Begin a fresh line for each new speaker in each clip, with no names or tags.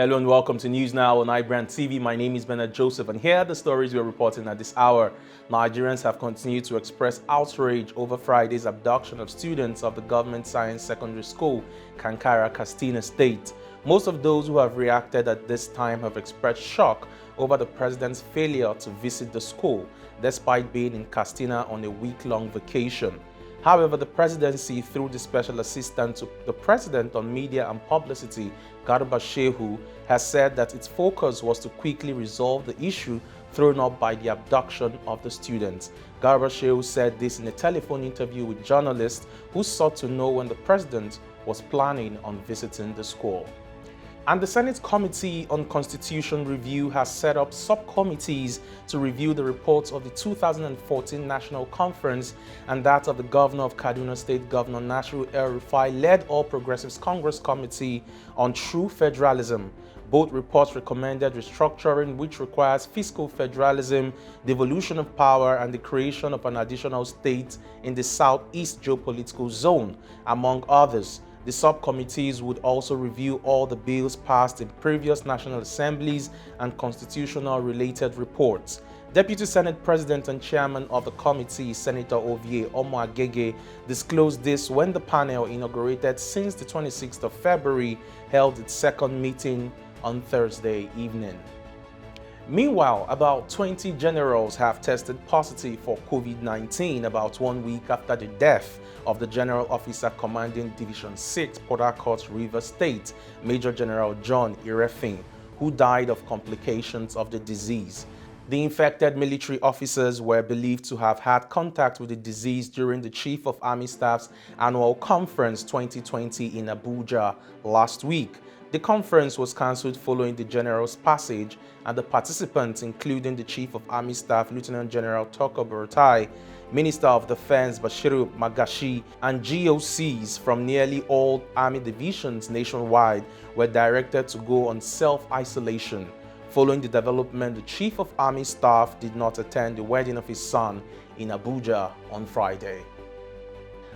Hello and welcome to News Now on iBrandTV. My name is Bernard Joseph and here are the stories we're reporting at this hour. Nigerians have continued to express outrage over Friday's abduction of students of the Government Science Secondary School, Kankara, Katsina State. Most of those who have reacted at this time have expressed shock over the president's failure to visit the school, despite being in Katsina on a week-long vacation. However, the presidency, through the special assistant to the president on media and publicity, Garba Shehu, has said that its focus was to quickly resolve the issue thrown up by the abduction of the students. Garba Shehu said this in a telephone interview with journalists who sought to know when the president was planning on visiting the school. And the Senate Committee on Constitution Review has set up subcommittees to review the reports of the 2014 National Conference and that of the Governor of Katsina State, Governor Irefin, led All Progressives Congress Committee on True Federalism. Both reports recommended restructuring, which requires fiscal federalism, devolution of power, and the creation of an additional state in the Southeast geopolitical zone, among others. The subcommittees would also review all the bills passed in previous National Assemblies and constitutional-related reports. Deputy Senate President and Chairman of the committee, Senator Ovie Omoagege, disclosed this when the panel, inaugurated since the 26th of February, held its second meeting on Thursday evening. Meanwhile, about 20 generals have tested positive for COVID-19 about 1 week after the death of the General Officer commanding Division 6, Port Harcourt, Rivers State, Major General John Irefin, who died of complications of the disease. The infected military officers were believed to have had contact with the disease during the Chief of Army Staff's Annual Conference 2020 in Abuja last week. The conference was cancelled following the general's passage, and the participants, including the Chief of Army Staff, Lieutenant General Toko Buratai, Minister of Defense Bashiru Magashi, and GOCs from nearly all army divisions nationwide, were directed to go on self-isolation. Following the development, the Chief of Army Staff did not attend the wedding of his son in Abuja on Friday.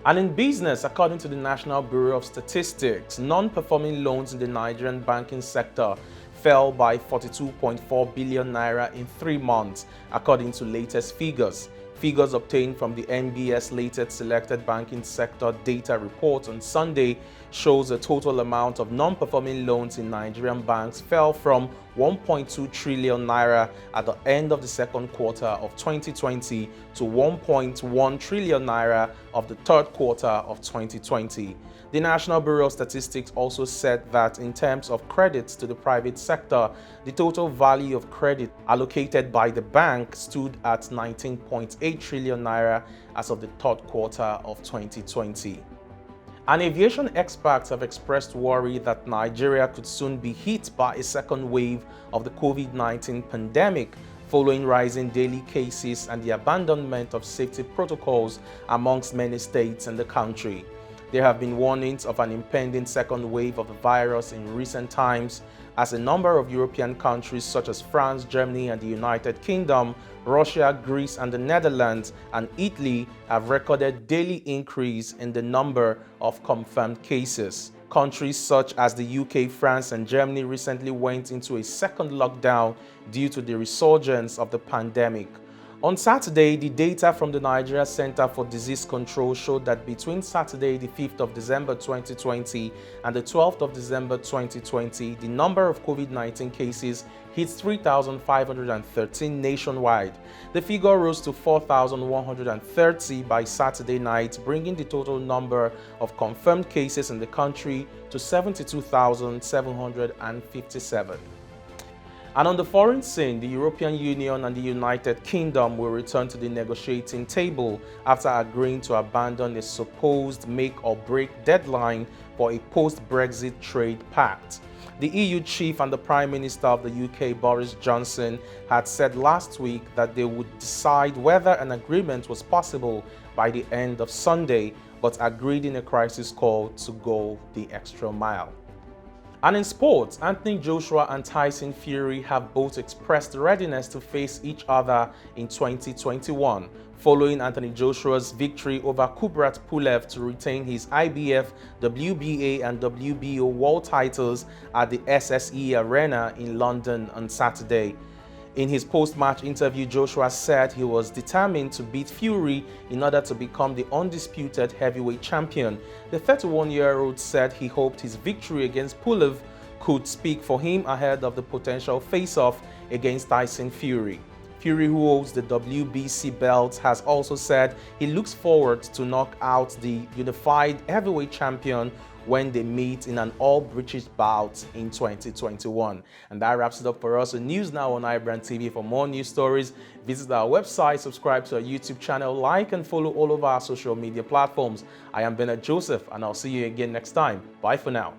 And in business, according to the National Bureau of Statistics, non-performing loans in the Nigerian banking sector fell by 42.4 billion naira in 3 months, according to latest figures. Figures obtained from the NBS latest selected banking sector data report on Sunday shows the total amount of non-performing loans in Nigerian banks fell from 1.2 trillion naira at the end of the second quarter of 2020 to 1.1 trillion naira of the third quarter of 2020. The National Bureau of Statistics also said that in terms of credits to the private sector, the total value of credit allocated by the bank stood at 19.8 trillion naira as of the third quarter of 2020. And aviation experts have expressed worry that Nigeria could soon be hit by a second wave of the COVID-19 pandemic following rising daily cases and the abandonment of safety protocols amongst many states in the country. There have been warnings of an impending second wave of the virus in recent times, as a number of European countries such as France, Germany, and the United Kingdom, Russia, Greece, and the Netherlands, and Italy have recorded daily increase in the number of confirmed cases. Countries such as the UK, France, and Germany recently went into a second lockdown due to the resurgence of the pandemic. On Saturday, the data from the Nigeria Center for Disease Control showed that between Saturday, the 5th of December 2020 and the 12th of December 2020, the number of COVID-19 cases hit 3,513 nationwide. The figure rose to 4,130 by Saturday night, bringing the total number of confirmed cases in the country to 72,757. And on the foreign scene, the European Union and the United Kingdom will return to the negotiating table after agreeing to abandon a supposed make-or-break deadline for a post-Brexit trade pact. The EU chief and the Prime Minister of the UK, Boris Johnson, had said last week that they would decide whether an agreement was possible by the end of Sunday, but agreed in a crisis call to go the extra mile. And in sports, Anthony Joshua and Tyson Fury have both expressed readiness to face each other in 2021, following Anthony Joshua's victory over Kubrat Pulev to retain his IBF, WBA and WBO world titles at the SSE Arena in London on Saturday. In his post-match interview, Joshua said he was determined to beat Fury in order to become the undisputed heavyweight champion. The 31-year-old said he hoped his victory against Pulev could speak for him ahead of the potential face-off against Tyson Fury. Fury, who holds the WBC belt, has also said he looks forward to knock out the unified heavyweight champion when they meet in an all-British bout in 2021. And that wraps it up for us on News Now on iBrandTV. For more news stories, visit our website, subscribe to our YouTube channel, like and follow all of our social media platforms. I am Bernard Joseph, and I'll see you again next time. Bye for now.